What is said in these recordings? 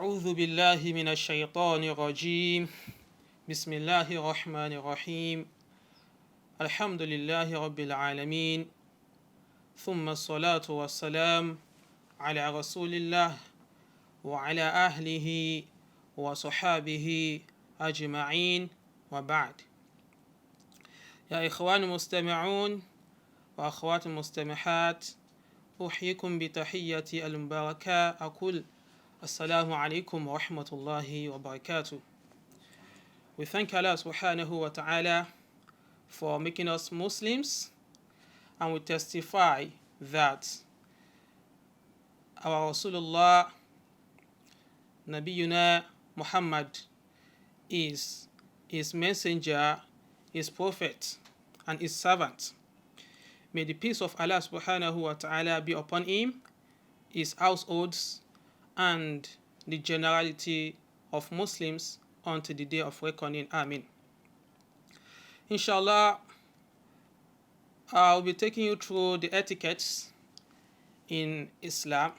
أعوذ بالله من الشيطان الرجيم بسم الله الرحمن الرحيم الحمد لله رب العالمين ثم الصلاة والسلام على رسول الله وعلى أهله وصحابه أجمعين وبعد. يا إخوان المستمعون وأخوات المستمعات، أحييكم بتحية المباركة، أقول Assalamu alaikum wa rahmatullahi wa barakatuh. We thank Allah subhanahu wa ta'ala for making us Muslims, and we testify that our Rasulullah Nabiyuna Muhammad is his messenger, his prophet, and his servant. May the peace of Allah subhanahu wa ta'ala be upon him, his households, and the generality of Muslims until the day of reckoning. Amen. Inshallah, I'll be taking you through the etiquettes in Islam,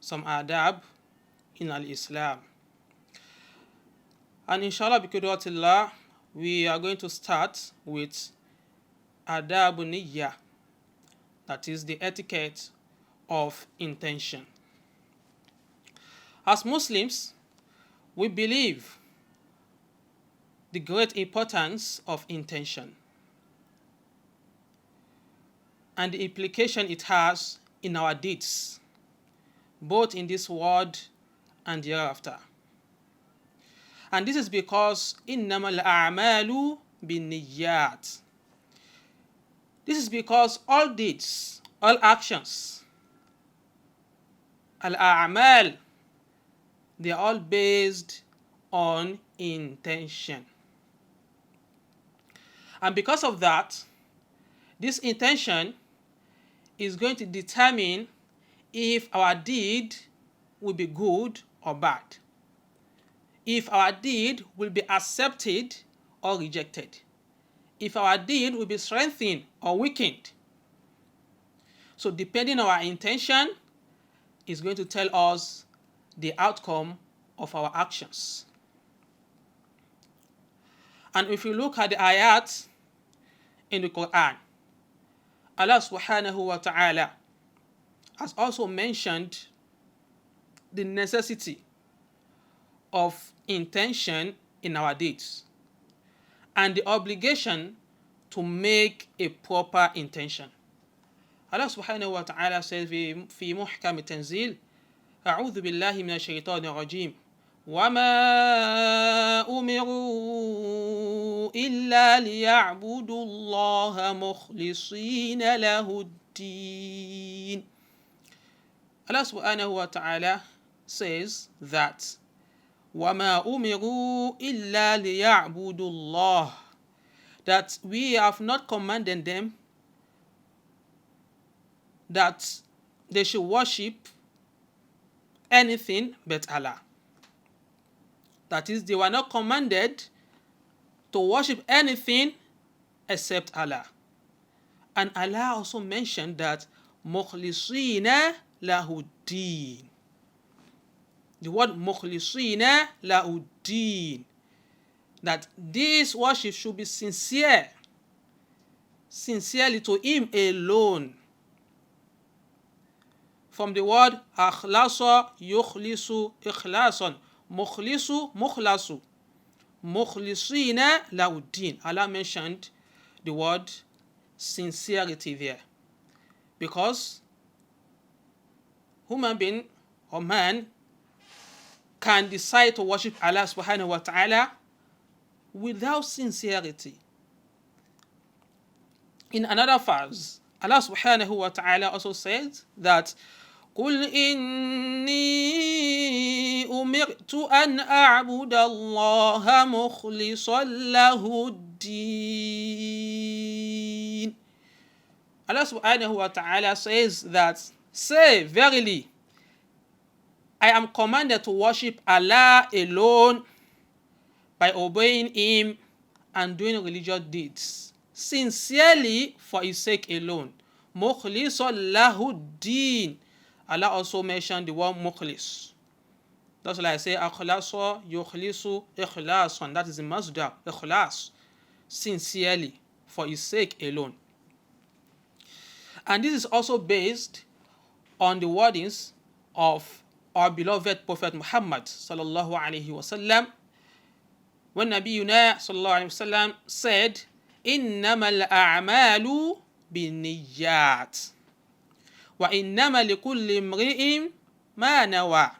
some adab in al-Islam. And inshallah, biqudratillah, we are going to start with adab niyyah, that is the etiquette of intention. As Muslims, we believe the great importance of intention and the implication it has in our deeds, both in this world and hereafter. And this is because innamal a'malu binniyat. This is because all deeds, all actions, al-a'mal, they are all based on intention. And because of that, this intention is going to determine if our deed will be good or bad, if our deed will be accepted or rejected, if our deed will be strengthened or weakened. So depending on our intention is going to tell us the outcome of our actions. And if you look at the ayat in the Quran, Allah subhanahu wa ta'ala has also mentioned the necessity of intention in our deeds and the obligation to make a proper intention. Allah subhanahu wa ta'ala says في محكم التنزيل أعوذ بالله من الشيطان الرجيم وما أمروا إلا ليعبدوا الله مخلصين له الدين. Allah subhanahu wa ta'ala says that وما أمروا إلا ليعبدوا الله, that we have not commanded them that they should worship anything but Allah. That is, they were not commanded to worship anything except Allah. And Allah also mentioned that mukhlisina lahuddin. The word mukhlisina lahuddin, that this worship should be sincerely to Him alone. From the word akhlasa yukhlisu ikhlasan, mukhlisu mukhlasu, mukhlisina lauddin. Allah mentioned the word sincerity there, because human being or man can decide to worship Allah subhanahu wa ta'ala without sincerity. In another verse, Allah subhanahu wa ta'ala also says that قل إني أمرت أن أعبد الله مخلصا له الدين. Allah subhanahu wa ta'ala says that, say verily, I am commanded to worship Allah alone by obeying Him and doing religious deeds sincerely for His sake alone. مخلصا له الدين. Allah also mentioned the word mukhlis, That's like I say, akhlasa, yukhlisu, ikhlasan. That is the masdar, ikhlas, sincerely, for his sake alone. And this is also based on the wordings of our beloved Prophet Muhammad sallallahu alaihi wasallam, when Nabiyuna sallallahu alaihi wasallam said, "Innamal a'malu binniyat, wa innama likulli imri'in ma nawa."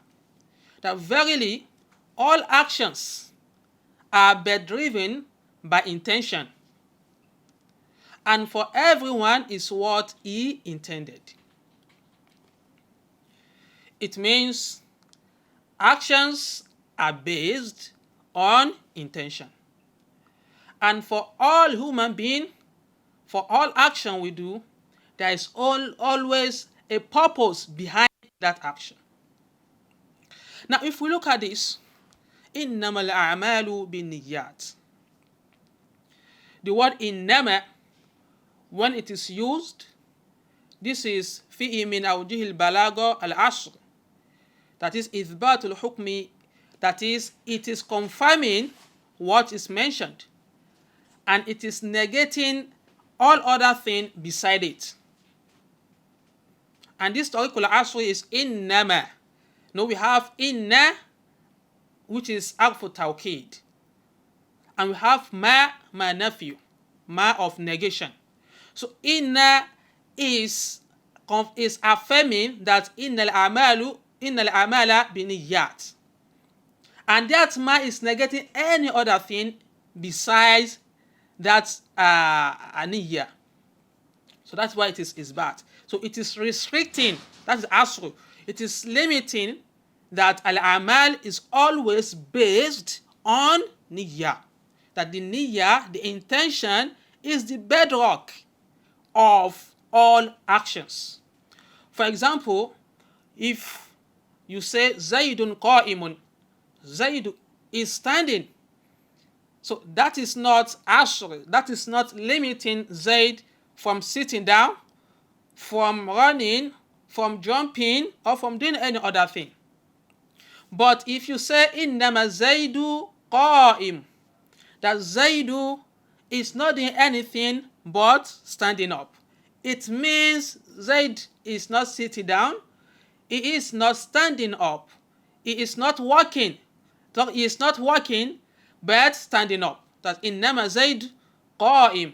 That verily all actions are bedriven by intention, and for everyone is what he intended. It means actions are based on intention. And for all human beings, for all action we do, there is always a purpose behind that action. Now, if we look at this, إِنَّمَا الْأَعْمَالُ بِالنِّيَّاتِ. The word إِنَّمَا, when it is used, this is فِي مِنْ أَوْجِهِ الْبَلَاغَةِ الْعَشْرِ. That is إِثْبَاتُ الْحُكْمِ. That is, it is confirming what is mentioned, and it is negating all other things beside it. And this tariqul asri is innama. Now we have inna, which is harfu tawkid, and we have ma nafiyu, ma of negation. So inna is affirming that innal amala biniyat, and that ma is negating any other thing besides that niyyah. So that's why it is bad. So it is restricting, that is asru. It is limiting that al-amal is always based on niyyah. That the niyyah, the intention, is the bedrock of all actions. For example, if you say Zaydun qa'imun, Zayd is standing. So that is not asr, that is not limiting Zayd from sitting down, from running, from jumping, or from doing any other thing. But if you say innama Zaydu qa'im, that Zaydu is not doing anything but standing up, it means Zayd is not sitting down, he is not standing up, he is not walking. So he is not walking but standing up. That innama Zayd qa'im.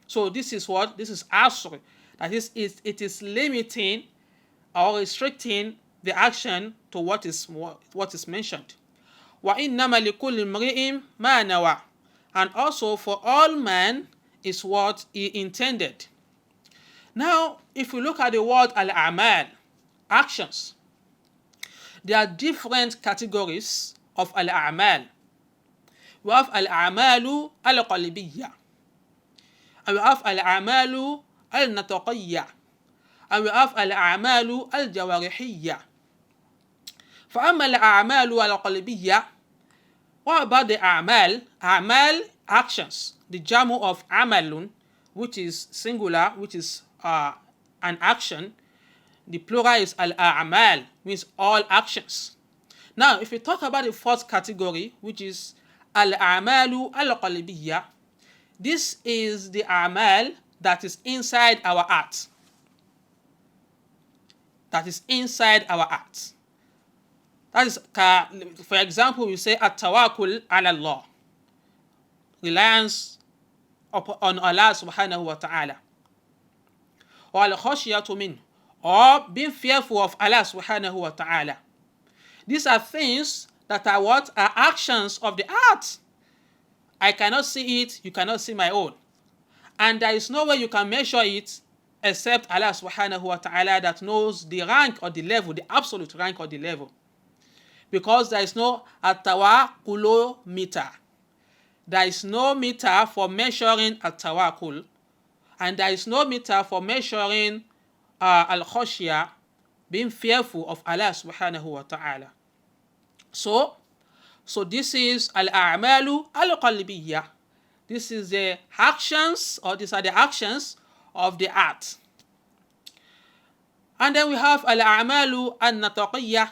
So this is what? This is asr. That is, it is limiting or restricting the action to what is mentioned. Wa innama likulli imri'in ma nawa. And also for all men is what he intended. Now, if we look at the word al-amal, actions, there are different categories of al-a'mal. We have al-a'malu al-qalbiyya, and we have al-a'malu al-nataqiyya, and we have al-a'malu al-jawarihiyya. فأما الأعمال القلبية, what about the a'mal actions, the jamu of amalun, which is singular, which is an action. The plural is al-a'mal, means all actions. Now, if we talk about the first category, which is al-a'malu al-qalbiyya, this is the a'mal that is inside our heart. That is inside our heart. That is, for example, we say at-tawakkul ala Allah, reliance on Allah subhanahu wa ta'ala, or al-khashiyatu min, or being fearful of Allah subhanahu wa ta'ala. These are things that are what? Are actions of the heart. I cannot see it, you cannot see my own. And there is no way you can measure it except Allah subhanahu wa ta'ala, that knows the rank or the level, the absolute rank or the level. Because there is no at-tawakkul meter. There is no meter for measuring at-tawakkul, and there is no meter for measuring al-khashya, being fearful of Allah subhanahu wa ta'ala. So this is al-a'malu al-qalbiyya. This is the actions, or these are the actions of the heart. And then we have al-a'malu al-nataqiyya.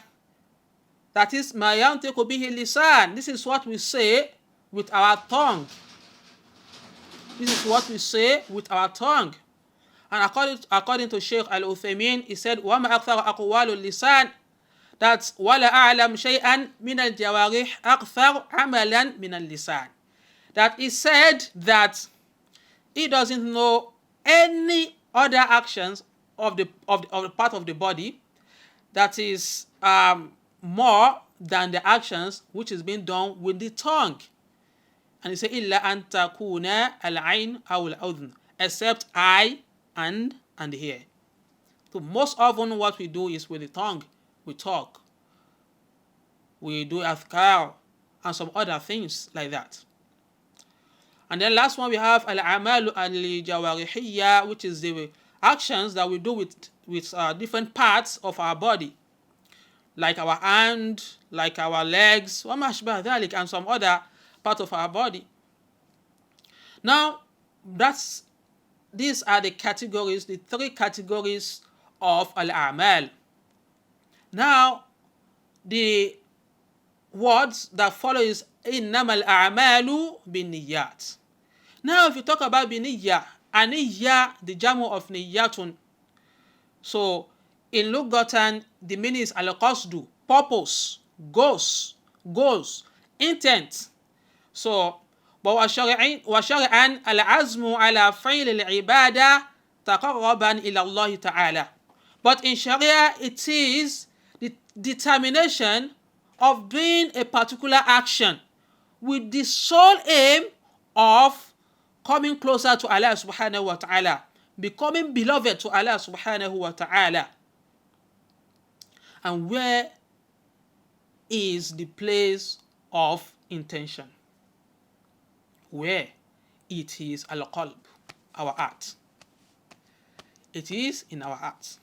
That is, ma yantiqu bihi lisan. This is what we say with our tongue. This is what we say with our tongue. And according to Sheikh Al-Uthaymeen, he said, وَمَا أَكْثَرَ أَقْوَالُ اللِّسَانِ. That's وَلَا أَعْلَمْ شَيْئًا مِنَ الْجَوَارِحِ أَكْثَرُ عَمَلًا مِنَ اللِّسَانِ. That he said that he doesn't know any other actions of the part of the body that is more than the actions which is being done with the tongue. And he said, إِلَّا أَن تَكُونَ الْعَيْنُ أَوْ الْأُذْنُ, except eye and ear. So most often what we do is with the tongue. We talk. We do adhkar and some other things like that. And then last one we have al-amalu al-jawarihiyya, which is the actions that we do with different parts of our body, like our hand, like our legs, wa ma ashbah dhalik, and some other part of our body. Now, these are the categories, the three categories of al-amal. Now, the words that follow is innama al-a'malu bin-niyyat. Now, if you talk about niyyah, niyyah, the jamu of niyyatun. So, in Lugatan, the meaning is al-qasdu, purpose, goals, intent. So, but وشرعا العزم على فعل العبادة تقربا إلى الله تعالى. But in Sharia, it is the determination of doing a particular action with the sole aim of coming closer to Allah subhanahu wa ta'ala, becoming beloved to Allah subhanahu wa ta'ala. And where is the place of intention? Where? It is al-qalb, our heart. It is in our heart.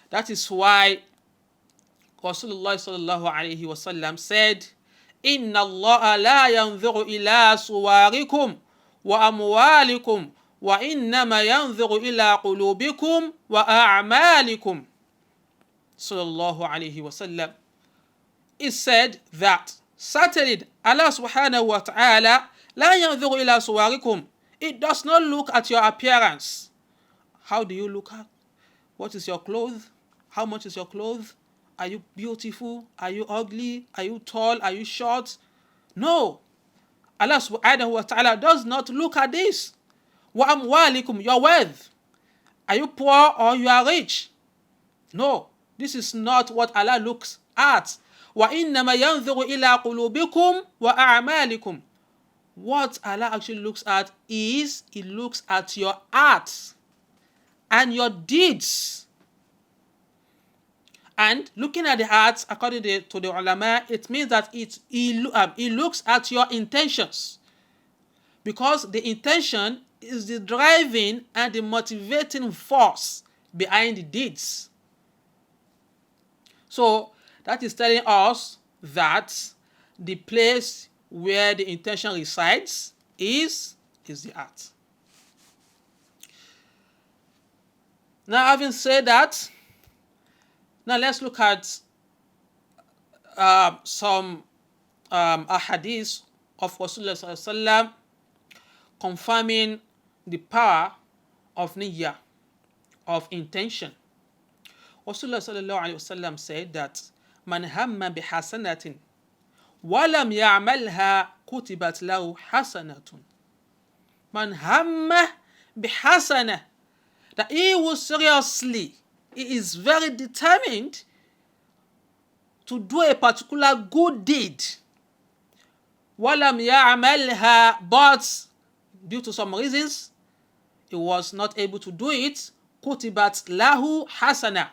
That is why Rasulullah sallallahu alayhi wa sallam said, Inna Allah la yanzuru ila suwarikum wa amwalikum wa innama yanzuru ila qulubikum wa a'malikum. Sallallahu alayhi wa sallam. He said that certainly Allah subhanahu wa ta'ala la yanzuru ila suwarikum. It does not look at your appearance. How do you look at? What is your clothes? How much is your clothes? Are you beautiful? Are you ugly? Are you tall? Are you short? No. Allah subhanahu wa ta'ala does not look at this. Wa amwalikum, your wealth. Are you poor or you are rich? No. This is not what Allah looks at. Wa innama yanzuru ila qulubikum wa a'malikum. What Allah actually looks at is, He looks at your heart and your deeds. And looking at the heart, according to the ulama, it means that He looks at your intentions. Because the intention is the driving and the motivating force behind the deeds. So that is telling us that the place where the intention resides is the heart. Now, having said that, now let's look at some ahadith of Rasulullah sallallahu alaihi wasallam confirming the power of niyyah, of intention. Rasulullah sallallahu alaihi wasallam said that man hamma bihasanatin walam ya'malha kutibat lahu hasanatun. Man hamma bihasana, that he will seriously, he is very determined to do a particular good deed. Walam ya'malha, but due to some reasons he was not able to do it. Kutibat lahu hasana,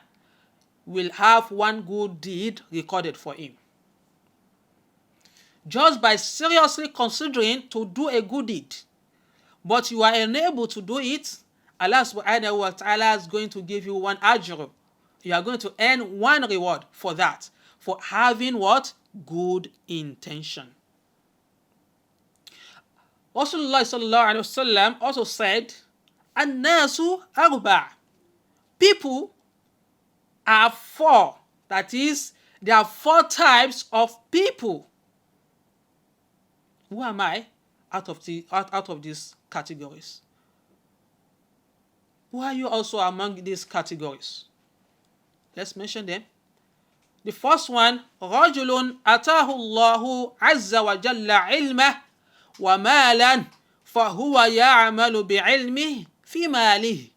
will have one good deed recorded for him. Just by seriously considering to do a good deed, but you are unable to do it, Allah subhanahu wa ta'ala is going to give you one ajr. You are going to earn one reward for that, for having what? Good intention. Rasulullah sallallahu alaihi wasallam also said, An-nasu arba'. People are four. That is, there are 4 types of people. Who am I out of these categories? Who are you also among these categories? Let's mention them. The first one, رَجُلٌ أَتَاهُ اللَّهُ عَزَّ وَجَلَّ عِلْمَهُ وَمَالًا فَهُوَ يَعْمَلُ بِعِلْمِهِ فِي مَالِهِ.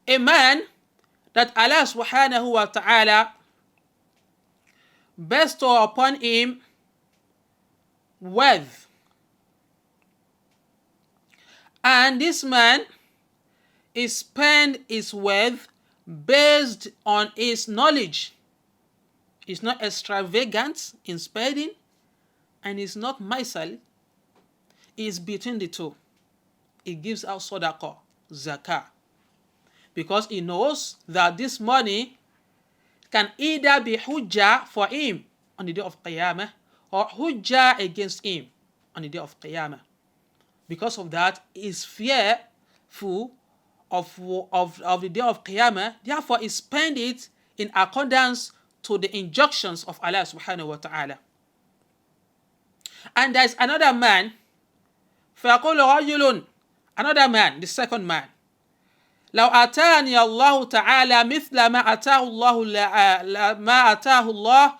A man that Allah subhanahu wa ta'ala bestow upon him wealth. And this man is spend his wealth based on his knowledge. He's not extravagant in spending, and he's not miserly. He's between the two. He gives out sadaqah, zakah, because he knows that this money can either be hujjah for him on the day of Qiyamah or hujjah against him on the day of Qiyamah. Because of that, he is fearful of the day of Qiyamah. Therefore, he spend it in accordance to the injunctions of Allah subhanahu wa ta'ala. And there is another man, فَيَقُولُ رَجُلٌ, another man, the second man, لو أتاني الله تعالى مثل ما أتاه الله ما أتاه الله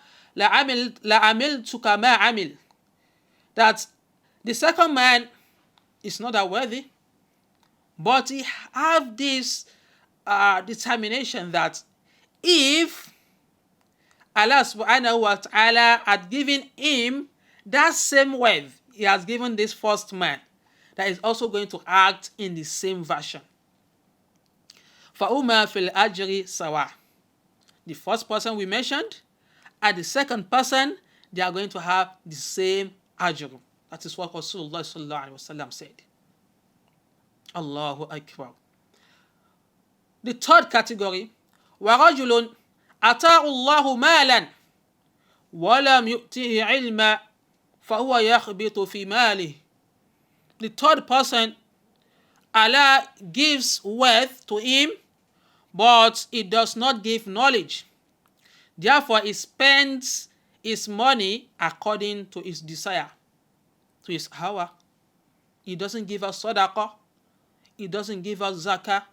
لعملت كما عمل. That the second man is not that worthy, but he have this determination that if Allah subhanahu wa ta'ala had given him that same wealth he has given this first man, that is also going to act in the same version. فَأُمَا فِي الْأَجْرِ سَوَاء. The first person we mentioned and the second person, they are going to have the same ajr. That is what Rasulullah sallallahu alaihi wasallam said. Allahu Akbar. The third category, وَرَجُلٌ أَتَاهُ اللَّهُ مَالًا وَلَمْ يُؤْتِهِ عِلْمًا فَهُوَ يَخْبِطُ فِي مَالِهِ. The third person, Allah gives wealth to him, but he does not give knowledge. Therefore, he spends his money according to his desire, to his hawa. He doesn't give us sadaqah. He doesn't give us zakah.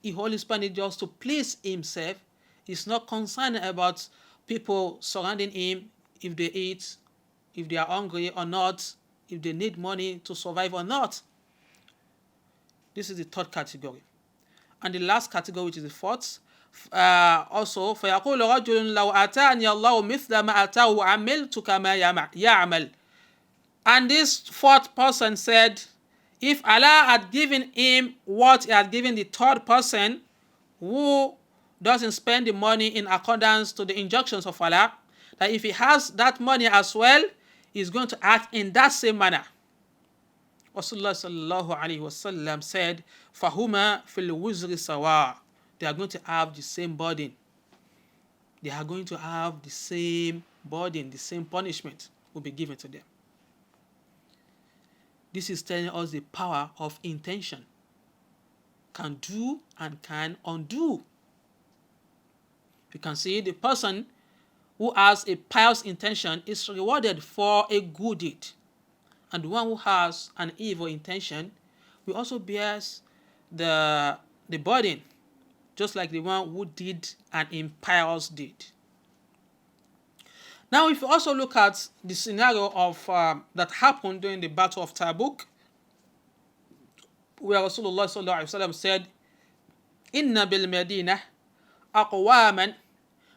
He only spends it just to please himself. He's not concerned about people surrounding him, if they eat, if they are hungry or not, if they need money to survive or not. This is the third category. And the last category, which is the fourth, also فَيَقُولُ رَجُلٌ لَوْ أَتَانِيَ اللَّهُ مِثْلَ مَا أَتَاهُ عَمِلْتُ كَمَا يَعْمَلُ. And this fourth person said, if Allah had given him what he had given the third person, who doesn't spend the money in accordance to the injunctions of Allah, that if he has that money as well, he's going to act in that same manner. Rasulullah sallallahu alaihi wasallam said, "Fahuma fil wuzri sawa." They are going to have the same burden. They are going to have the same burden, the same punishment will be given to them. This is telling us the power of intention. Can do and can undo. You can see the person who has a pious intention is rewarded for a good deed. And the one who has an evil intention will also bears the burden, just like the one who did an impious deed. Now, if you also look at the scenario of that happened during the Battle of Tabuk, where Rasulullah sallallahu alaihi wasallam said, "Inna bil Medina aqwaman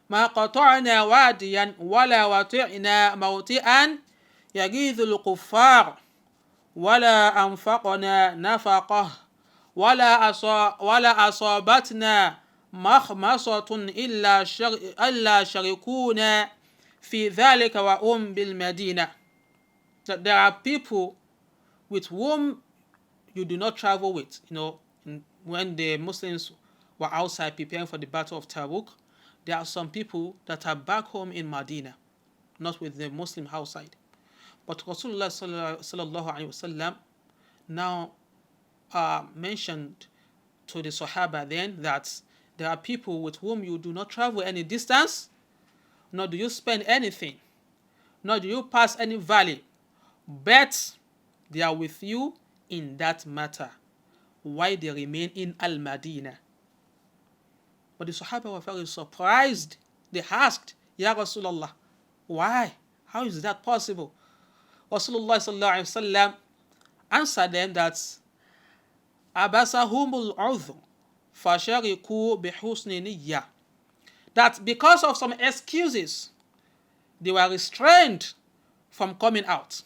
ma qata'na wadiyan wala wati'na mawti'an yaghidhul kuffar wala anfaqna nafaqah wala asabatna makhmasatun illa sharikuna fi dhalika wa bil Medina." That there are people with whom you do not travel with. When the Muslims were outside preparing for the Battle of Tabuk, there are some people that are back home in Medina, not with the Muslim outside. But Rasulullah sallallahu alaihi wasallam now mentioned to the Sahaba then that there are people with whom you do not travel any distance, nor do you spend anything, nor do you pass any valley, but they are with you in that matter, why they remain in Al-Madinah. But the Sahaba were very surprised. They asked, Ya Rasulullah, why? How is that possible? Rasulullah sallallahu alaihi wasallam answered them that Abasahumul udhr fashariku bihusni niyyah, that because of some excuses they were restrained from coming out,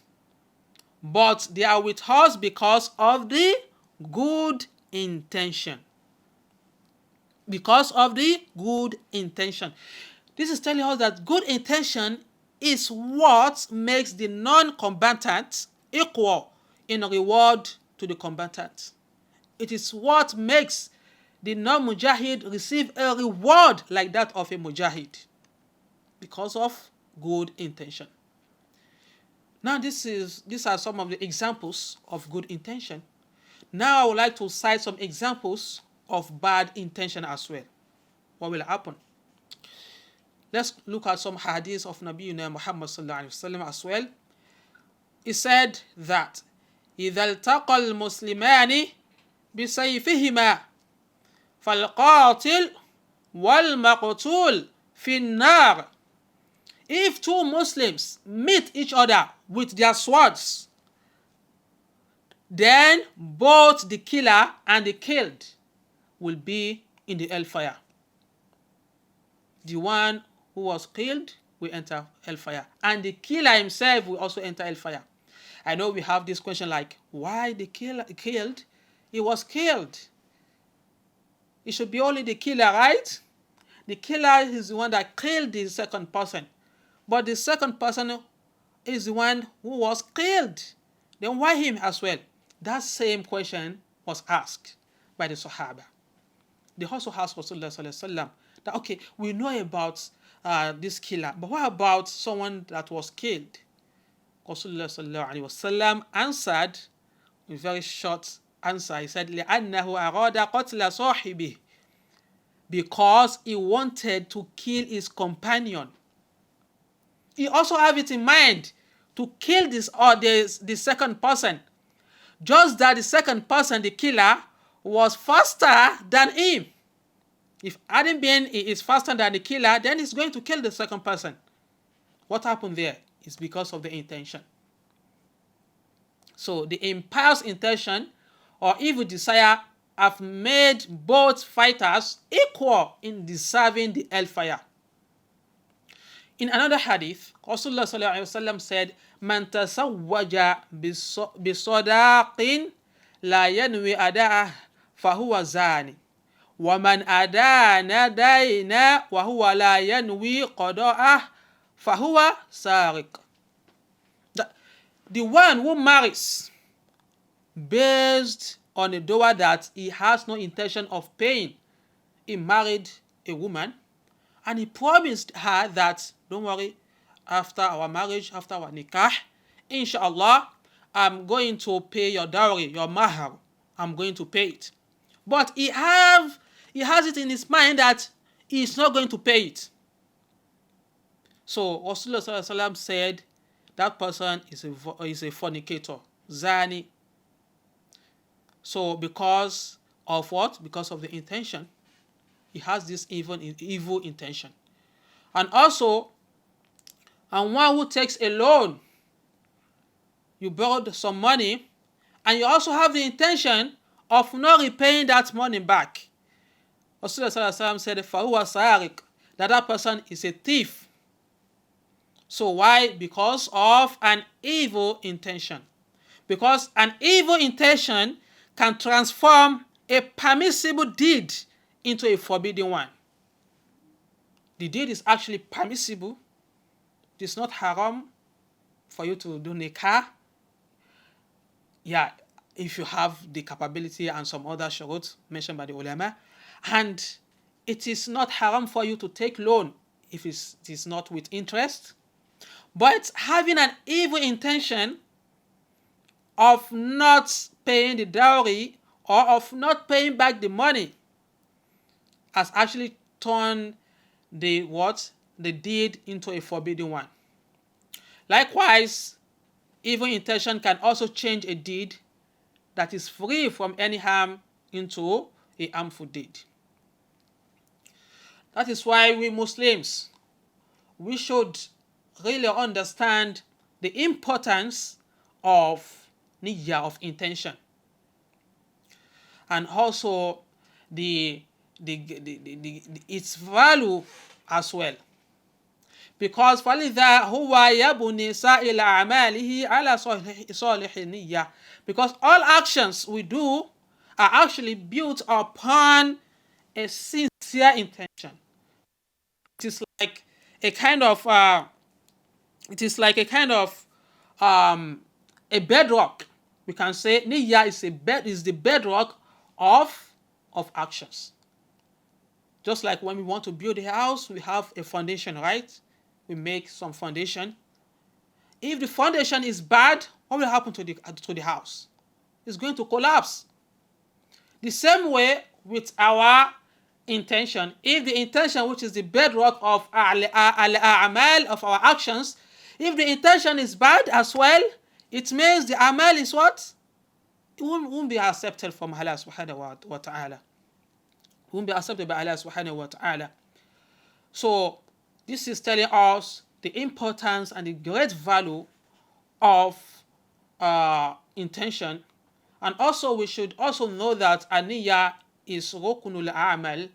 but they are with us because of the good intention. Because of the good intention. This is telling us that good intention is what makes the non-combatant equal in reward to the combatant. It is what makes the non-mujahid receive a reward like that of a mujahid because of good intention. Now these are some of the examples of good intention. Now I would like to cite some examples of bad intention as well. What will happen? Let's look at some hadiths of Nabiyyuna Muhammad sallallahu alaihi wasallam as well. He said that إذا التقى المسلمان بسيفهما فالقاتل والمقتول في النار. If two Muslims meet each other with their swords, then both the killer and the killed will be in the hellfire. The one who was killed will enter hellfire, and the killer himself will also enter hellfire. I know we have this question like, why the killer killed? He was killed. It should be only the killer, right? The killer is the one that killed the second person, but the second person is the one who was killed. Then why him as well? That same question was asked by the Sahaba. They also asked Rasulullah sallallahu alaihi wasallam that, okay, we know about this killer, but what about someone that was killed? Rasulullah sallallahu alaihi wasallam answered a very short answer. He said, لأنه أراد قتل صاحبه, because he wanted to kill his companion. He also have it in mind to kill the second person, just that the second person, the killer, was faster than him. If hadn't been he is faster than the killer, then he's going to kill the second person. What happened there is because of the intention. So the impious intention or evil desire have made both fighters equal in deserving the hellfire. In another hadith, Rasulullah sallallahu alaihi wasallam said, "Man tasawwaja bisadaqin la yanwi ada'ah fahuwa zani, wa man adana dayna wa huwa la yanwi qada'ah fahuwa sariq." The one who marries based on a dawah that he has no intention of paying. He married a woman and he promised her that, don't worry, after our marriage, after our nikah, inshallah, I'm going to pay your dowry, your mahar. I'm going to pay it. But he has it in his mind that he's not going to pay it. So Rasulullah sallallahu alaihi wasallam said that person is a fornicator, zani. So because of what? Because of the intention. He has this evil intention. And also, and one who takes a loan, you borrowed some money, and you also have the intention of not repaying that money back. Rasulullah sallallahu alaihi wasallam said, "Fahuwa sariq," that person is a thief. So why? Because of an evil intention. Because an evil intention can transform a permissible deed into a forbidden one. The deed is actually permissible. It is not haram for you to do nikah. Yeah, if you have the capability and some other shurut mentioned by the ulama. And it is not haram for you to take loan if it is not with interest. But having an evil intention of not paying the dowry or of not paying back the money has actually turned the the deed into a forbidden one. Likewise, evil intention can also change a deed that is free from any harm into a harmful deed. That is why we Muslims, we should really understand the importance of niyyah, of intention, and also its value as well. Because فَلِذَا هُوَ يَبُنِي سَائِلَ أَعْمَالِهِ عَلَى صَالِحِ النِّيَّةِ. Because all actions we do are actually built upon a sincere intention. It is like a kind of a bedrock. We can say niyyah is the bedrock of actions. Just like when we want to build a house, we have a foundation, right? We make some foundation. If the foundation is bad, what will happen to the house? It's going to collapse. The same way with our intention. If the intention, which is the bedrock of al-a'mal, of our actions, if the intention is bad as well, it means the amal is what? It won't be accepted from Allah subhanahu wa ta'ala. Won't be accepted by Allah subhanahu wa ta'ala. So this is telling us the importance and the great value of intention. And also we should also know that niyyah is rukunul a'mal.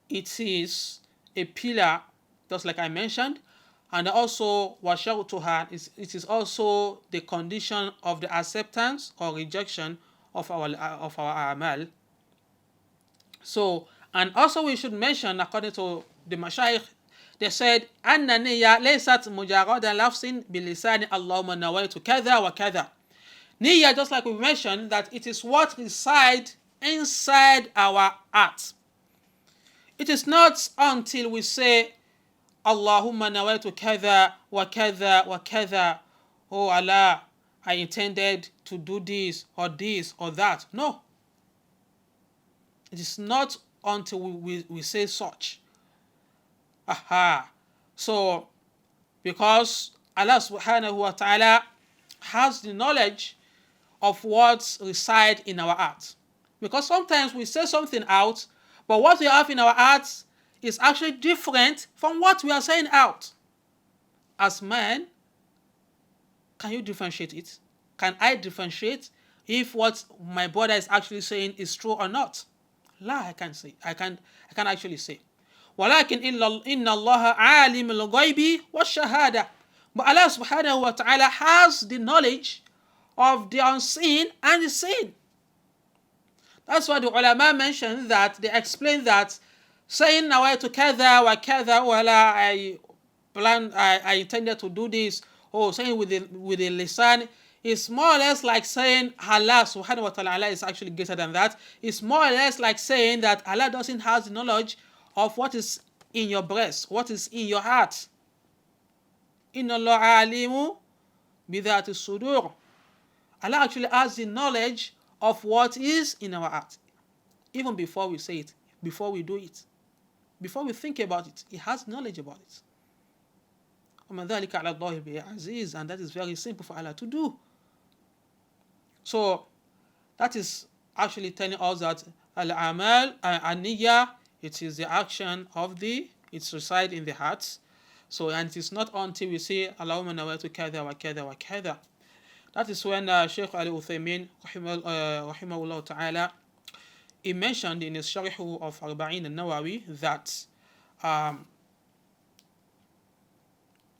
It is a pillar, just like I mentioned. And also washarutuha, it is also the condition of the acceptance or rejection of our a'mal. So, and also we should mention, according to the Mashayikh, they said, "Anna niyya laysat mujarradan lafzin bilisani Allahumma nawaitu kadha wa kadha." Niyyah, just like we mentioned, that it is what resides inside our heart. It is not until we say, "Allahumma nawaitu kadha wa kadha wa kadha." Oh Allah, I intended to do this or that. No. It is not until we say such. So, because Allah subhanahu wa ta'ala has the knowledge of what resides in our heart. Because sometimes we say something out, but what we have in our hearts is actually different from what we are saying out. As men, can you differentiate it? Can I differentiate if what my brother is actually saying is true or not? La, I can't say. I can actually say. وَلَكِنْ إِنَّ اللَّهَ عَالِمُ الْغَيْبِ وَالشَّهَادَةِ. But Allah subhanahu wa ta'ala has the knowledge of the unseen and the seen. That's why the ulama mentioned that, they explain that saying nawaitu kadha wa kadha, oh Allah, I intended to do this, or saying with the lisan, is more or less like saying Allah subhanahu wa ta'ala, Allah is actually greater than that. It's more or less like saying that Allah doesn't have the knowledge of what is in your breast, what is in your heart. Inna Allah alimu bidhati sudur. Allah actually has the knowledge of what is in our heart. Even before we say it, before we do it, before we think about it, He has knowledge about it. وَمَنْ ذَلِكَ عَلَى اللَّهِ بِعَزِيزٍ. And that is very simple for Allah to do. So that is actually telling us that al-amal, an-niyyah, it is the action of it resides in the heart. So, and it is not until we say Allahumma nawaitu kadha wa kadha wa kadha. That is when Shaykh Ali Uthaymin rahimahullah ta'ala, he mentioned in his Sharh of Arba'in al-Nawawi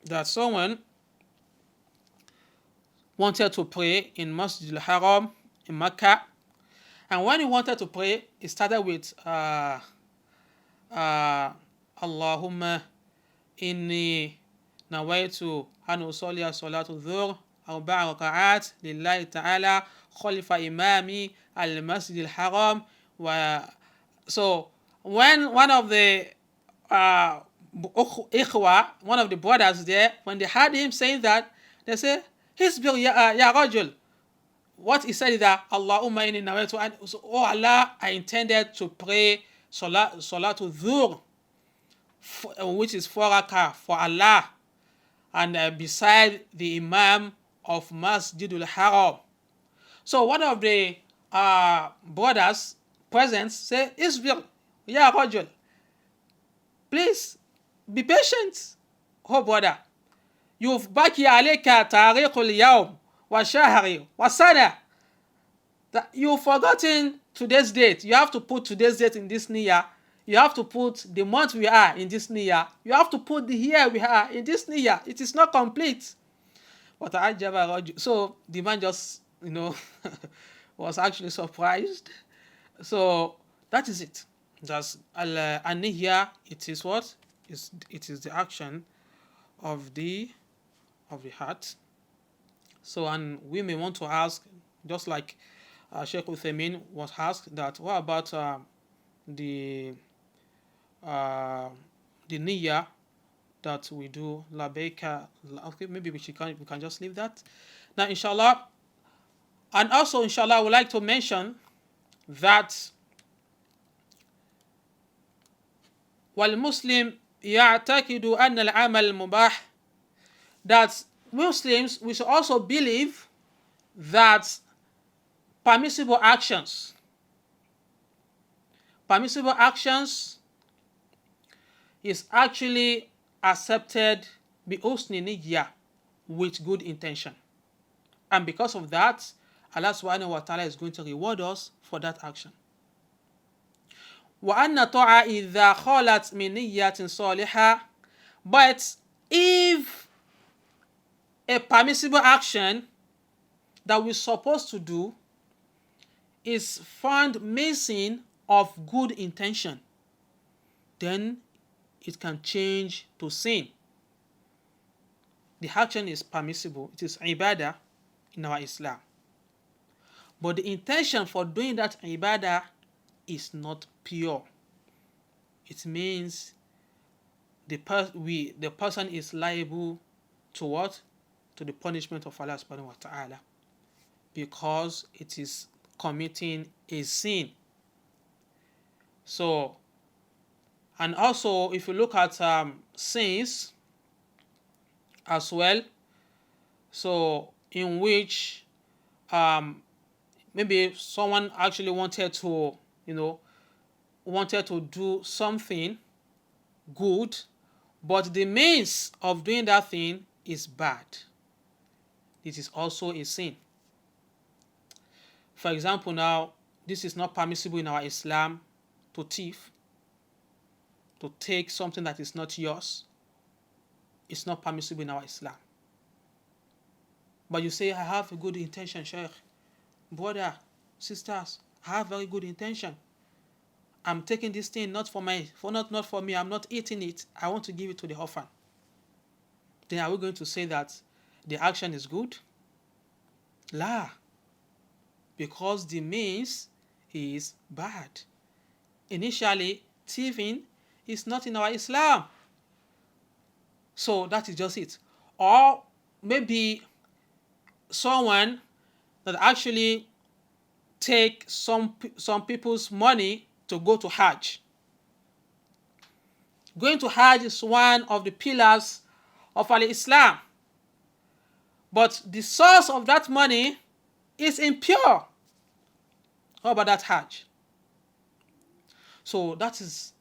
that someone wanted to pray in Masjid al-Haram in Mecca, and when he wanted to pray, he started with Allahumma inni nawaitu an usalliya salatu dhuhr arba'a raka'at lillahi ta'ala khalifa imami al-Masjid al-Haram. So when one of the ikhwa, one of the brothers there, when they heard him saying that, they say, Hisbir ya rajul. What he said is that Allahumma inni nawaitu an, oh Allah, I intended to pray Salatu Dhuhr. which is 4 rakah for Allah, and beside the Imam of Masjidul Haram. So one of the brothers present say, Isbir, ya Rajul, please be patient, oh brother. You've baki alayka tariqul yawm wa shahri wa sana. You've forgotten today's date. You have to put today's date in this niyyah. You have to put the month we are in this niyyah. You have to put the year we are in this niyyah. It is not complete. But so the man just, was actually surprised. So that is it. That's Niyyah. It is what? It is the action of the heart. So, and we may want to ask, just like Sheikh Uthaymeen was asked, that what about the niyyah that we do, labbaika? Okay, maybe we can just leave that. Now, inshallah, and also inshallah, I would like to mention that والمسلم يعتقد أن العمل المباح, that Muslims, we should also believe that permissible actions is actually accepted بحسن نية, with good intention, and because of that Allah subhanahu wa ta'ala is going to reward us for that action. وأن طاعة إذا خلت من نية صالحة, but if a permissible action that we're supposed to do is found missing of good intention, then it can change to sin. The action is permissible, it is ibadah in our Islam, but the intention for doing that ibadah is not pure. It means the person is liable to what? To the punishment of Allah subhanahu wa ta'ala, because it is committing a sin. So, and also if you look at sins as well, so in which maybe someone actually wanted to do something good, but the means of doing that thing is bad. It is also a sin. For example, now, this is not permissible in our Islam to thief, to take something that is not yours. It's not permissible in our Islam. But you say, I have a good intention, Sheikh. Brother, sisters, I have very good intention. I'm taking this thing not for me. I'm not eating it. I want to give it to the orphan. Then are we going to say that the action is good? La. Because the means is bad. Initially, thieving is not in our Islam. So that is just it. Or maybe someone that actually take some people's money to go to Hajj. Going to Hajj is one of the pillars of Islam. But the source of that money is impure. How about that Hajj? So that is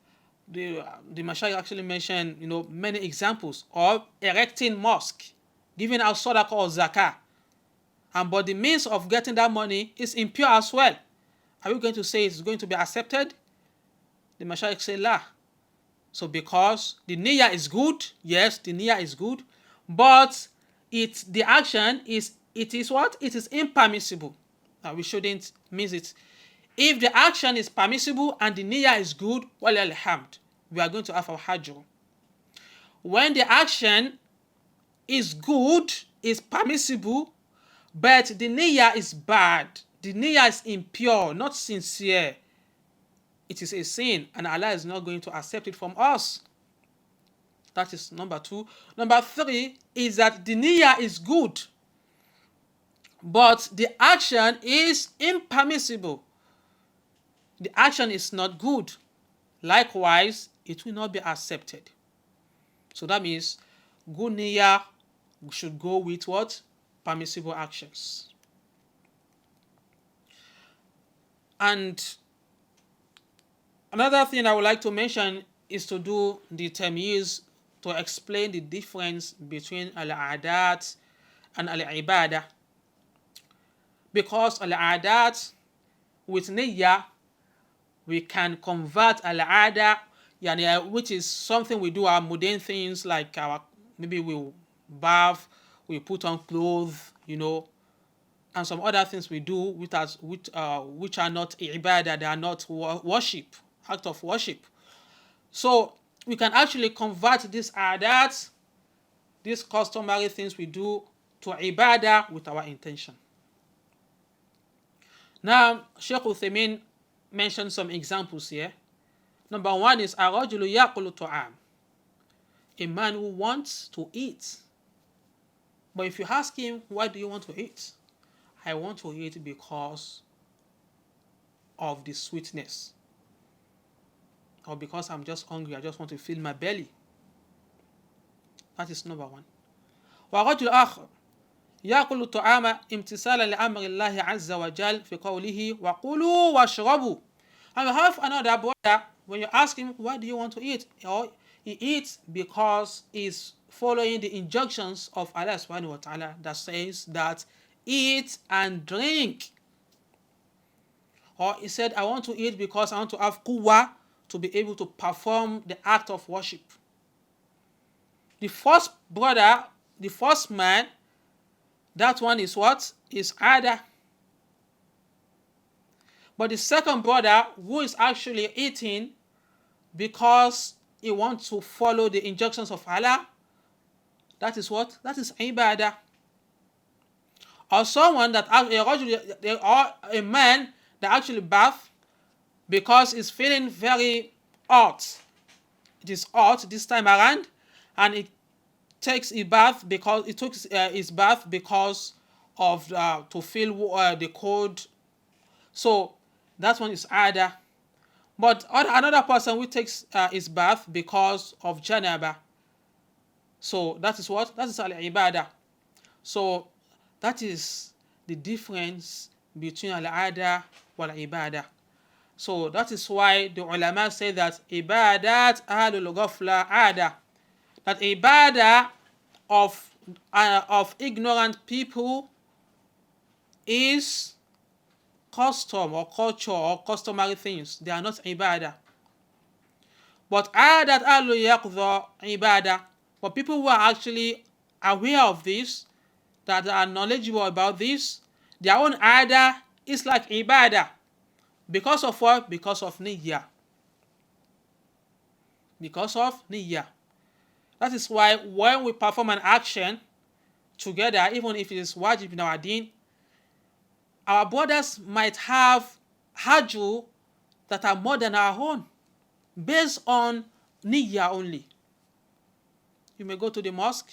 the Mashayikh actually mentioned, many examples of erecting mosque, giving out sadaqah or zakah. But the means of getting that money is impure as well. Are we going to say it's going to be accepted? The Mashayikh say la. So because the niyyah is good, yes, the niyyah is good, but the action is what? It is impermissible. Now we shouldn't miss it. If the action is permissible and the niyyah is good, walil hamd, we are going to have our hajj. When the action is good, is permissible, but the niyyah is bad, the niyyah is impure, not sincere, it is a sin, and Allah is not going to accept it from us. That is number 2. Number 3 is that the niyyah is good, but the action is impermissible. The action is not good. likewise, it will not be accepted. So that means good niyyah should go with what? Permissible actions. And another thing I would like to mention is to do the tamyiz, to explain the difference between al-adat and al-ibadah. Because al-adat, with niyyah, we can convert al-ada, which is something we do, our mundane things, like maybe we bath, we put on clothes, and some other things we do which are not ibadah, they are not worship, act of worship. So we can actually convert these adat, these customary things we do, to ibadah with our intention. Now, Sheikh Uthaymeen mentioned some examples here. Number one is arajulu yaqulu ta'am, a man who wants to eat. But if you ask him, why do you want to eat? I want to eat because of the sweetness, or because I'm just hungry, I just want to fill my belly. That is number one. ورجل آخر يأكل الطعام امتثالا لأمر الله عز وجل في قوله وكلوا واشربوا. And we have another brother, when you ask him, why do you want to eat? Or he eats because he's following the injunctions of Allah subhanahu wa ta'ala that says that eat and drink. Or he said, I want to eat because I want to have quwwah to be able to perform the act of worship. The first brother, the first man, that one is what? Is ada. But the second brother, who is actually eating because he wants to follow the injunctions of Allah, that is what? That is ibadah. Or someone that, or a man that actually bath because he's feeling very hot. It is hot this time around, and it takes a bath because it took his bath because of to feel the cold. So that one is ada. But another person who takes his bath because of janaba. So that is what? That is al-ibadah. So that is the difference between al-ada wal ibadah. So that is why the ulama say that ibadat ahlul ghafla ada, that ibadah of ignorant people is custom or culture or customary things. They are not ibadah. But adat ahlul yaqdha ibadah. But people who are actually aware of this, that are knowledgeable about this, their own adah is like ibadah. Because of what? Because of niyyah. Because of niyyah. That is why when we perform an action together, even if it is wajib in our deen, our brothers might have hajju that are more than our own, based on niyyah only. You may go to the mosque,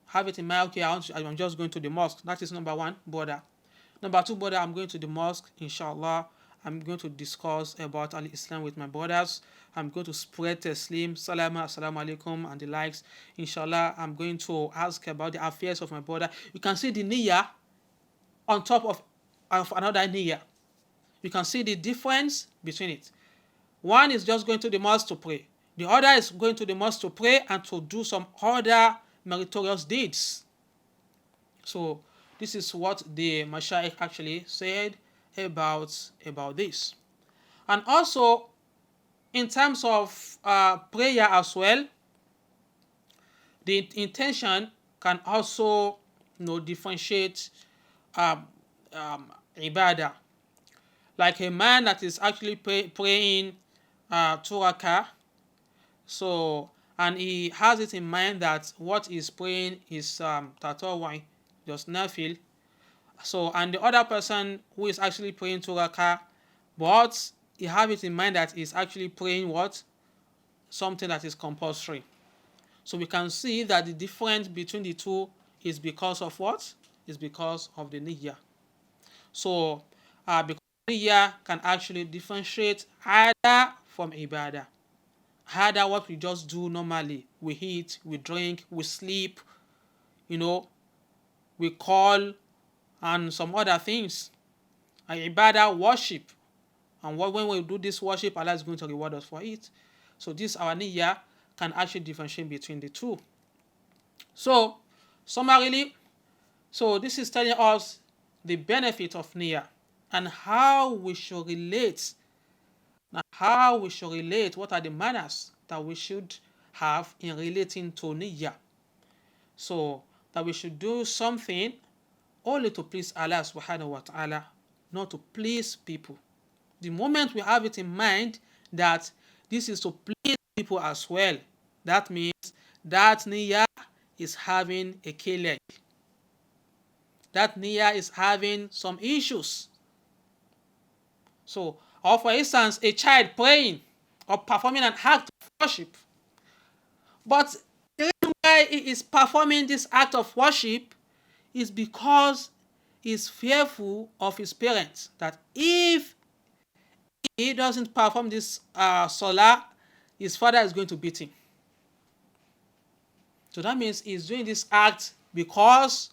have it in mind, okay, I'm just going to the mosque. That is number one, brother. Number two, brother, I'm going to the mosque, inshallah. I'm going to discuss about Al-Islam with my brothers. I'm going to spread Taslim, Salama, Assalamu alaikum, and the likes. Inshallah, I'm going to ask about the affairs of my brother. You can see the niyyah on top of another niyyah. You can see the difference between it. One is just going to the mosque to pray. The other is going to the mosque to pray and to do some other meritorious deeds. So this is what the Mashaykh actually said about this. And also, in terms of prayer as well, the intention can also differentiate ibadah. Like a man that is actually praying 2 rakah, so, and he has it in mind that what he's praying is tatawwu'i, just nafil. So, and the other person who is actually praying 2 rakah, but he have it in mind that he's actually praying what? Something that is compulsory. So we can see that the difference between the two is because of what? Is because of the niyyah. So because niyyah can actually differentiate ada from ibadah. Harder what we just do normally. We eat, we drink, we sleep, we call, and some other things. And ibadah, worship. And when we do this worship, Allah is going to reward us for it. So this our niyyah can actually differentiate between the two. So summarily, this is telling us the benefit of niyyah and how we should relate. What are the manners that we should have in relating to niyyah? So that we should do something only to please Allah subhanahu wa ta'ala, not to please people. The moment we have it in mind that this is to please people as well, that means that niyyah is having a k-leg. That niyyah is having some issues. So, or for instance, a child praying or performing an act of worship. But the reason why he is performing this act of worship is because he's fearful of his parents, that if he doesn't perform this salah, his father is going to beat him. So that means he's doing this act because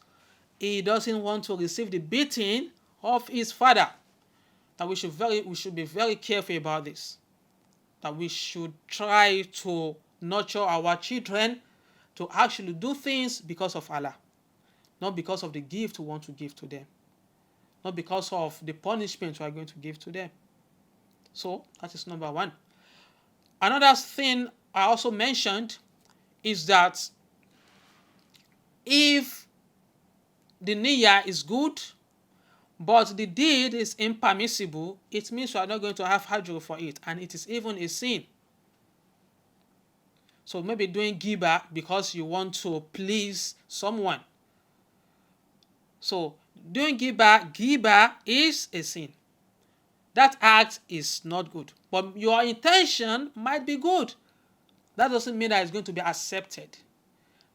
he doesn't want to receive the beating of his father. That we should be very careful about this. That we should try to nurture our children to actually do things because of Allah, not because of the gift we want to give to them, not because of the punishment we are going to give to them. So that is number one. Another thing I also mentioned is that if the niyyah is good, but the deed is impermissible, it means you are not going to have hajr for it, and it is even a sin. So maybe doing ghibah because you want to please someone. So doing ghibah is a sin. That act is not good. But your intention might be good. That doesn't mean that it's going to be accepted.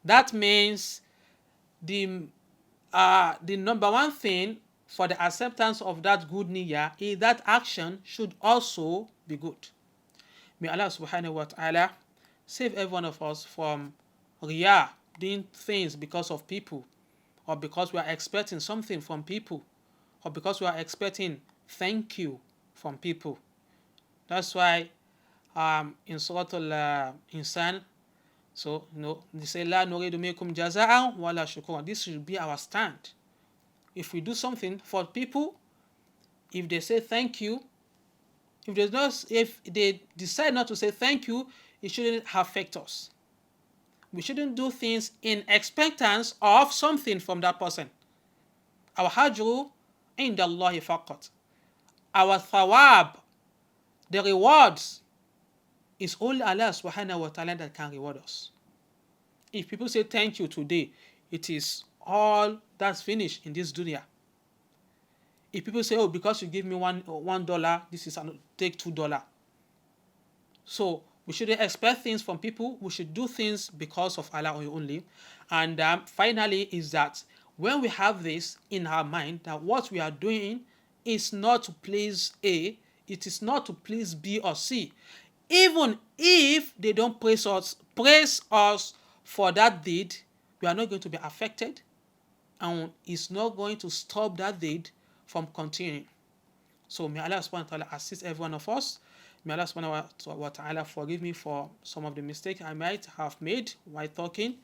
That means the number one thing for the acceptance of that good niyyah is that action should also be good. May Allah subhanahu wa ta'ala save every one of us from riyah, doing things because of people, or because we are expecting something from people, or because we are expecting thank you from people. That's why in Surah Al-Insan, they say, La nuridu minkum jaza'an wala shukran. This should be our stand. If we do something for people, if they say thank you, if they decide not to say thank you, it shouldn't affect us. We shouldn't do things in expectance of something from that person. Our hajru inda Allahi faqat. Our thawab, the rewards, is only Allah subhanahu wa ta'ala that can reward us. If people say thank you today, it is all that's finished in this dunya. If people say, because you give me $1, this is take $2. So we shouldn't expect things from people. We should do things because of Allah only. And finally is that when we have this in our mind, that what we are doing is not to please A, it is not to please B or C. Even if they don't praise us for that deed, we are not going to be affected, and it's not going to stop that deed from continuing. So may Allah subhanahu wa ta'ala assist every one of us. May Allah subhanahu wa ta'ala forgive me for some of the mistakes I might have made while talking.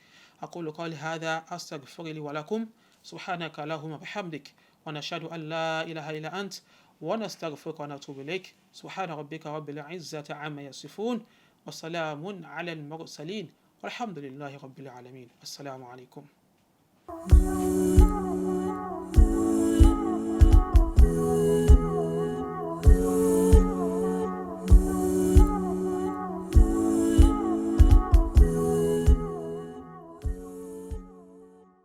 أقول قولي هذا أستغفر لي ولكم سبحانك اللهم وبحمدك ونشهد أن لا إله إلا أنت ونستغفرك ونتوب إليك سبحان ربك رب العزة عما يصفون وسلام على المرسلين والحمد لله رب العالمين. السلام عليكم.